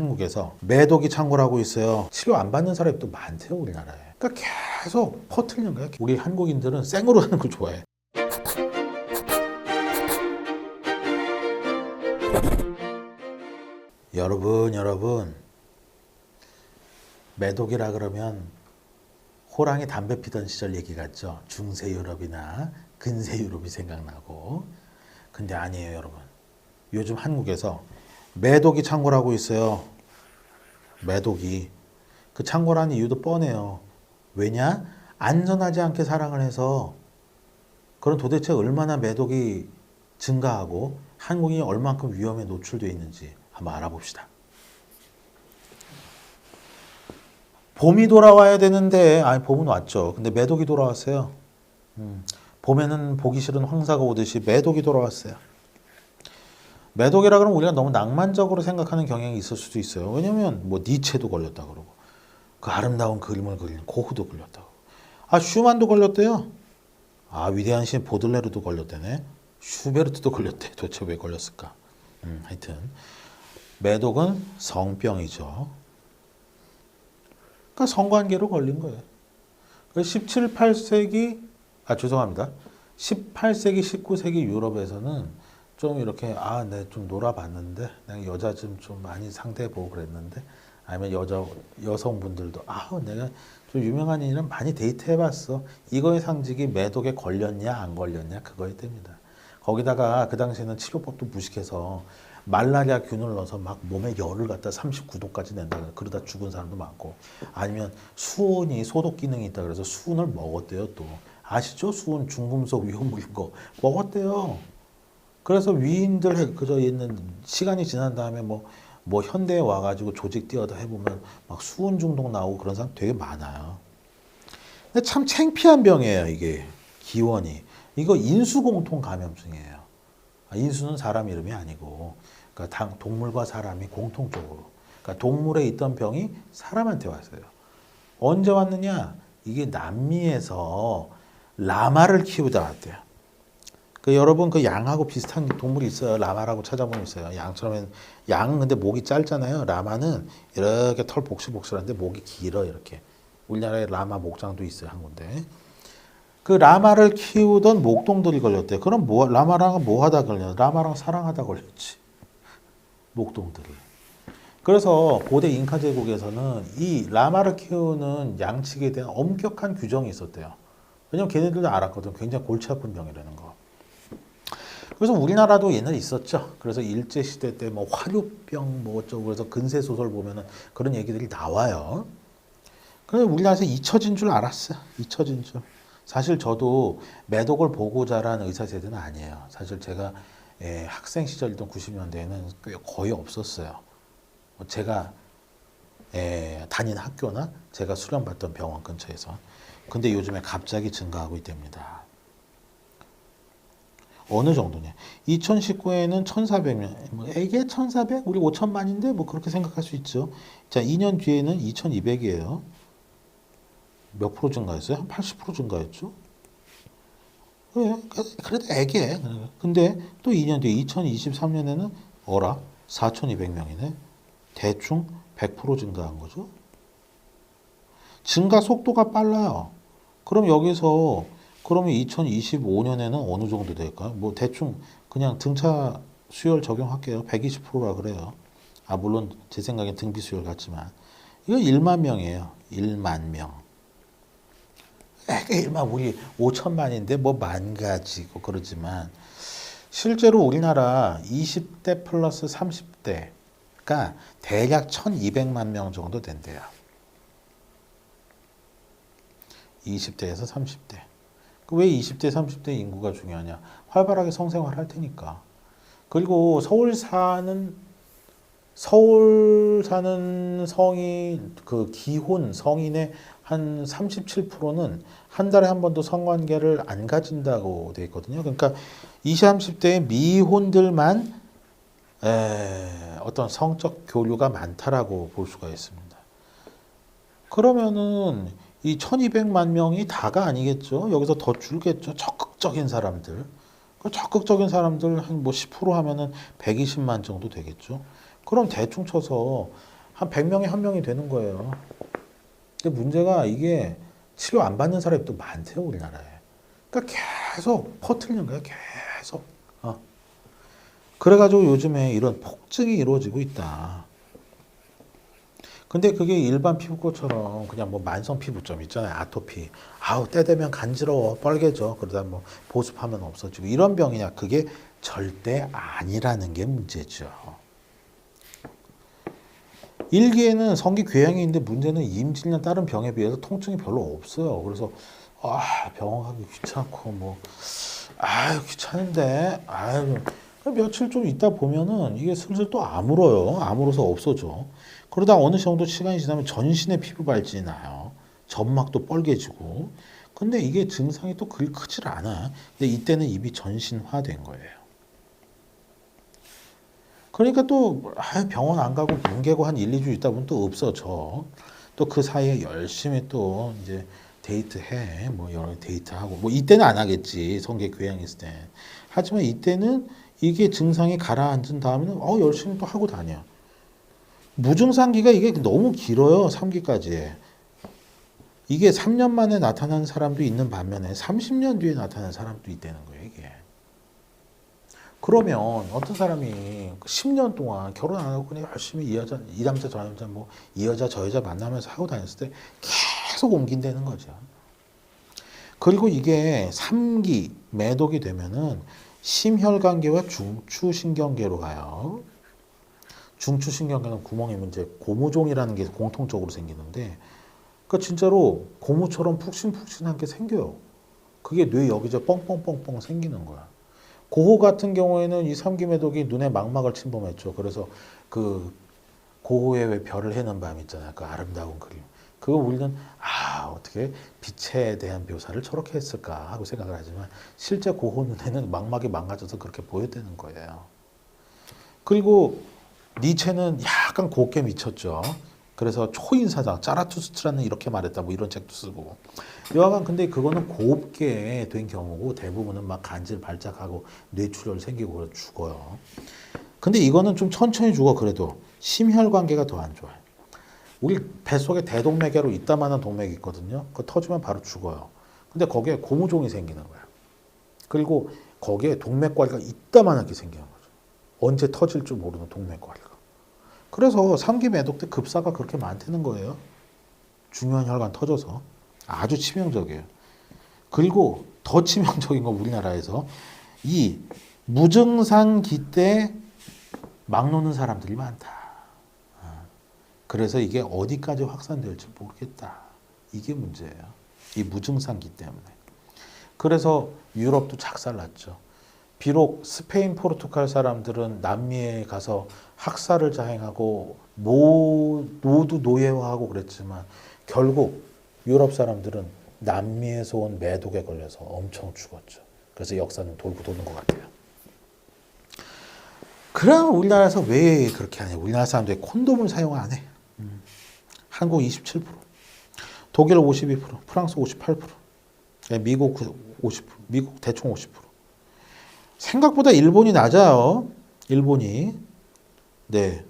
한국에서 매독이 창궐하고 있어요. 치료 안 받는 사람이 또 많대요, 우리나라에. 그러니까 계속 퍼뜨리는 거야. 우리 한국인들은 생으로 하는 걸 좋아해. 여러분, 매독이라 그러면 호랑이 담배 피던 시절 얘기 같죠? 중세 유럽이나 근세 유럽이 생각나고. 근데 아니에요, 여러분. 요즘 한국에서 매독이 창궐하고 있어요. 매독이. 그 창궐하는 이유도 뻔해요. 왜냐? 안전하지 않게 사랑을 해서. 그럼 도대체 얼마나 매독이 증가하고 한국인이 얼만큼 위험에 노출되어 있는지 한번 알아봅시다. 봄이 돌아와야 되는데, 아니 봄은 왔죠. 근데 매독이 돌아왔어요. 봄에는 보기 싫은 황사가 오듯이 매독이 돌아왔어요. 매독이라 그러면 우리가 너무 낭만적으로 생각하는 경향이 있을 수도 있어요. 왜냐면 뭐 니체도 걸렸다 그러고, 그 아름다운 그림을 그리는 고흐도 걸렸다고. 아, 슈만도 걸렸대요. 아, 위대한 시인 보들레르도 걸렸대네. 슈베르트도 걸렸대. 도대체 왜 걸렸을까? 하여튼 매독은 성병이죠. 그러니까 성관계로 걸린 거예요. 17, 18세기, 죄송합니다. 18세기, 19세기 유럽에서는 좀 이렇게, 내 좀 놀아봤는데, 내가 여자 좀 많이 상대해보고 그랬는데, 아니면 여성분들도, 내가 좀 유명한 인이랑 많이 데이트해봤어. 이거의 상징이 매독에 걸렸냐, 안 걸렸냐, 그거에 됩니다. 거기다가 그 당시에는 치료법도 무식해서 말라리아 균을 넣어서 막 몸에 열을 갖다 39도까지 낸다. 그러다 죽은 사람도 많고, 아니면 수은이 소독 기능이 있다 그래서 수은을 먹었대요. 또 아시죠? 수은 중금속 위험물인 거 먹었대요. 그래서 위인들 그저 있는 시간이 지난 다음에 뭐 현대에 와가지고 조직 뛰어다 해보면 막 수은 중독 나오고 그런 사람 되게 많아요. 근데 참 창피한 병이에요, 이게. 기원이. 이거 인수공통 감염증이에요. 인수는 사람 이름이 아니고, 그러니까 동물과 사람이 공통적으로. 그러니까 동물에 있던 병이 사람한테 왔어요. 언제 왔느냐? 이게 남미에서 라마를 키우다 왔대요. 여러분 그 양하고 비슷한 동물이 있어요. 라마라고 찾아보면 있어요. 양은 근데 목이 짧잖아요. 라마는 이렇게 털 복실복실한데 목이 길어 이렇게. 우리나라에 라마 목장도 있어요, 한 군데. 그 라마를 키우던 목동들이 걸렸대요. 그럼 라마랑 뭐 하다 걸렸냐? 라마랑 사랑하다 걸렸지. 목동들이. 그래서 고대 잉카 제국에서는 이 라마를 키우는 양측에 대한 엄격한 규정이 있었대요. 왜냐면 걔네들도 알았거든. 굉장히 골치 아픈 병이라는 거. 그래서 우리나라도 옛날에 있었죠. 그래서 일제시대 때 뭐 화류병 뭐 어쩌고 그래서 근세 소설 보면은 그런 얘기들이 나와요. 그래서 우리나라에서 잊혀진 줄 알았어요. 잊혀진 줄. 사실 저도 매독을 보고 자란 의사 세대는 아니에요. 사실 제가 학생 시절이던 90년대에는 거의 없었어요. 제가 다닌 학교나 제가 수련받던 병원 근처에서. 근데 요즘에 갑자기 증가하고 있답니다. 어느 정도냐? 2019에는 1,400명. 이게 1,400? 우리 5천만인데 뭐 그렇게 생각할 수 있죠. 자, 2년 뒤에는 2,200이에요. 몇 프로 증가했어요? 한 80% 증가했죠. 그래도 애게. 근데 또 2년 뒤에 2023년에는 4,200명이네. 대충 100% 증가한 거죠. 증가 속도가 빨라요. 그럼 여기서 그러면 2025년에는 어느 정도 될까요? 뭐 대충 그냥 등차 수열 적용할게요. 120%라 그래요. 물론 제 생각엔 등비 수열 같지만 이거 1만 명이에요. 1만 명. 우리 5천만인데 뭐 만 가지고 그러지만 실제로 우리나라 20대 플러스 30대가 대략 1,200만 명 정도 된대요. 20대에서 30대. 왜 20대, 30대 인구가 중요하냐? 활발하게 성생활 할 테니까. 그리고 서울 사는 성인, 그 기혼 성인의 한 37%는 한 달에 한 번도 성관계를 안 가진다고 돼 있거든요. 그러니까 20, 30대의 미혼들만 어떤 성적 교류가 많다라고 볼 수가 있습니다. 그러면은 이 1,200만 명이 다가 아니겠죠. 여기서 더 줄겠죠. 적극적인 사람들. 그 적극적인 사람들 한 뭐 10% 하면은 120만 정도 되겠죠. 그럼 대충 쳐서 한 100명에 한 명이 되는 거예요. 근데 문제가 이게 치료 안 받는 사람이 또 많대요, 우리나라에. 그러니까 계속 퍼뜨리는 거야, 계속. 그래가지고 요즘에 이런 폭증이 이루어지고 있다. 근데 그게 일반 피부과처럼 그냥 뭐 만성 피부점 있잖아요. 아토피. 아우, 때 되면 간지러워, 빨개져. 그러다 뭐 보습하면 없어지고. 이런 병이냐? 그게 절대 아니라는 게 문제죠. 일기에는 성기 궤양이 있는데 문제는 임질이나 다른 병에 비해서 통증이 별로 없어요. 그래서 병원 가기 귀찮고 뭐 귀찮은데 며칠 좀 있다 보면은 이게 슬슬 또 아물어요. 아물어서 없어져. 그러다 어느 정도 시간이 지나면 전신에 피부 발진이 나요. 점막도 빨개지고. 근데 이게 증상이 또 그리 크질 않아. 근데 이때는 입이 전신화된 거예요. 그러니까 또 병원 안 가고 뭉개고 한 1, 2주 있다 보면 또 없어져. 또 그 사이에 열심히 또 이제 데이트해. 뭐 여러 데이트하고. 뭐 이때는 안 하겠지. 성게 교양이 있을 때. 하지만 이때는 이게 증상이 가라앉은 다음에는 열심히 또 하고 다녀. 무증상기가 이게 너무 길어요. 3기까지. 이게 3년 만에 나타나는 사람도 있는 반면에 30년 뒤에 나타나는 사람도 있다는 거예요, 이게. 그러면 어떤 사람이 10년 동안 결혼 안 하고 그냥 열심히 이 남자 저 남자 뭐 이 여자 저 여자 만나면서 하고 다녔을 때 계속 옮긴다는 거죠. 그리고 이게 3기 매독이 되면은 심혈관계와 중추신경계로 가요. 중추신경계는 구멍이 이제 고무종이라는 게 공통적으로 생기는데, 그 진짜로 고무처럼 푹신푹신한 게 생겨요. 그게 뇌 여기저기 뻥뻥뻥뻥 생기는 거야. 고호 같은 경우에는 이 3기 매독이 눈의 망막을 침범했죠. 그래서 그 고호에 왜 별을 해는 밤 있잖아요. 그 아름다운 그림. 그거 우리는 어떻게 빛에 대한 묘사를 저렇게 했을까 하고 생각을 하지만 실제 고호 눈에는 망막이 망가져서 그렇게 보였다는 거예요. 그리고 니체는 약간 곱게 미쳤죠. 그래서 초인사장, 짜라투스트라는 이렇게 말했다 뭐 이런 책도 쓰고. 여하간 근데 그거는 곱게 된 경우고 대부분은 막 간질 발작하고 뇌출혈 생기고 그래서 죽어요. 근데 이거는 좀 천천히 죽어. 그래도 심혈관계가 더 안 좋아요. 우리 뱃속에 대동맥으로 이따만한 동맥이 있거든요. 그거 터지면 바로 죽어요. 근데 거기에 고무종이 생기는 거야. 그리고 거기에 동맥과리가 이따만하게 생기는 거죠. 언제 터질 줄 모르는 동맥과리가. 그래서 3기 매독 때 급사가 그렇게 많다는 거예요. 중요한 혈관 터져서. 아주 치명적이에요. 그리고 더 치명적인 건 우리나라에서 이 무증상기 때 막 노는 사람들이 많다. 그래서 이게 어디까지 확산될지 모르겠다. 이게 문제예요. 이 무증상기 때문에. 그래서 유럽도 작살났죠. 비록 스페인, 포르투갈 사람들은 남미에 가서 학살을 자행하고 모두 노예화하고 그랬지만 결국 유럽 사람들은 남미에서 온 매독에 걸려서 엄청 죽었죠. 그래서 역사는 돌고 도는 것 같아요. 그럼 우리나라에서 왜 그렇게 하냐? 우리나라 사람들이 콘돔을 사용 안 해. 한국 27%, 독일 52%, 프랑스 58%, 미국 50%, 미국 대충 50%. 생각보다 일본이 낮아요. 일본이. 네.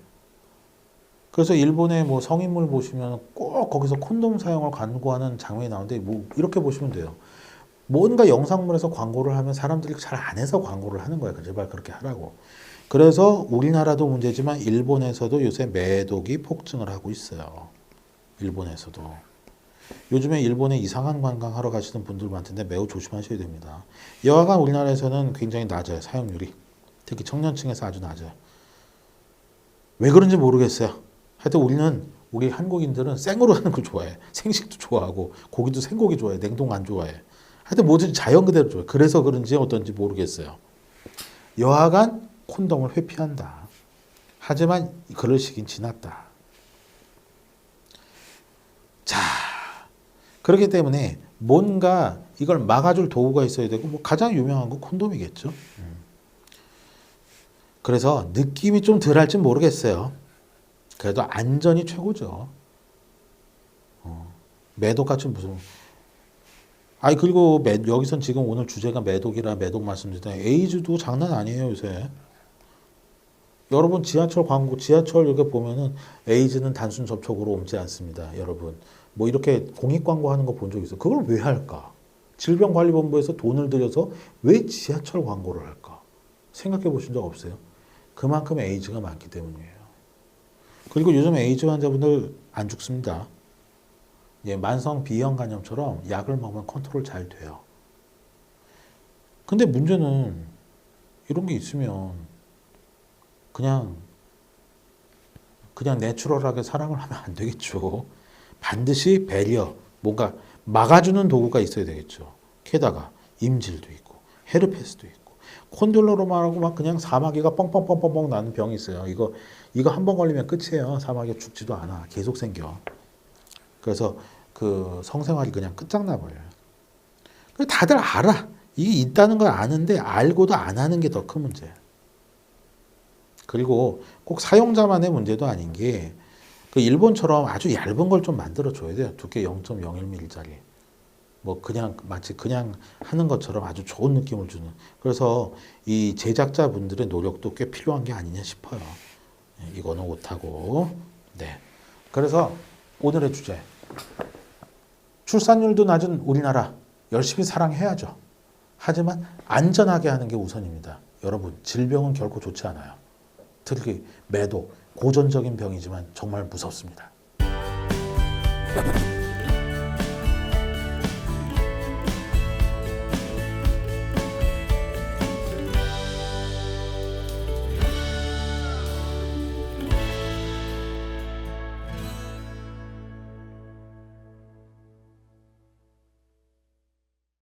그래서 일본의 뭐 성인물 보시면 꼭 거기서 콘돔 사용을 광고하는 장면이 나오는데 뭐 이렇게 보시면 돼요. 뭔가 영상물에서 광고를 하면 사람들이 잘 안 해서 광고를 하는 거예요. 제발 그렇게 하라고. 그래서 우리나라도 문제지만 일본에서도 요새 매독이 폭증을 하고 있어요. 일본에서도. 요즘에 일본에 이상한 관광하러 가시는 분들 많던데 매우 조심하셔야 됩니다. 여하간 우리나라에서는 굉장히 낮아요. 사용률이. 특히 청년층에서 아주 낮아요. 왜 그런지 모르겠어요. 하여튼 우리 한국인들은 생으로 하는 거 좋아해. 생식도 좋아하고 고기도 생고기 좋아해. 냉동 안 좋아해. 하여튼 뭐든지 자연 그대로 좋아해. 그래서 그런지 어떤지 모르겠어요. 여하간 콘돔을 회피한다. 하지만 그럴 시기는 지났다. 자, 그렇기 때문에 뭔가 이걸 막아줄 도구가 있어야 되고 뭐 가장 유명한 건 콘돔이겠죠. 그래서 느낌이 좀 덜할지 모르겠어요. 그래도 안전이 최고죠. 매독같이 무슨 그리고 여기선 지금 오늘 주제가 매독이라 매독 말씀드리다 에이즈도 장난 아니에요 요새. 여러분 지하철 광고, 지하철 이렇게 보면은 에이즈는 단순 접촉으로 옮지 않습니다. 여러분 뭐 이렇게 공익 광고 하는 거 본 적 있어요? 그걸 왜 할까? 질병관리본부에서 돈을 들여서 왜 지하철 광고를 할까? 생각해 보신 적 없어요? 그만큼 에이즈가 많기 때문이에요. 그리고 요즘 에이즈 환자분들 안 죽습니다. 예, 만성 B형 간염처럼 약을 먹으면 컨트롤 잘 돼요. 근데 문제는 이런 게 있으면 그냥 내추럴하게 사랑을 하면 안 되겠죠. 반드시 배리어, 뭔가 막아주는 도구가 있어야 되겠죠. 게다가 임질도 있고 헤르페스도 있고 콘돌로로마라고 막 그냥 사마귀가 뻥뻥뻥뻥뻥 나는 병이 있어요. 이거 한 번 걸리면 끝이에요. 사마귀 죽지도 않아. 계속 생겨. 그래서 그 성생활이 그냥 끝장나 버려요. 다들 알아. 이게 있다는 걸 아는데 알고도 안 하는 게 더 큰 문제예요. 그리고 꼭 사용자만의 문제도 아닌 게 그 일본처럼 아주 얇은 걸 좀 만들어 줘야 돼요. 두께 0.01mm짜리. 뭐 그냥 마치 그냥 하는 것처럼 아주 좋은 느낌을 주는. 그래서 이 제작자분들의 노력도 꽤 필요한 게 아니냐 싶어요. 이거는 못하고. 네. 그래서 오늘의 주제. 출산율도 낮은 우리나라 열심히 사랑해야죠. 하지만 안전하게 하는 게 우선입니다. 여러분, 질병은 결코 좋지 않아요. 특히 매독, 고전적인 병이지만 정말 무섭습니다.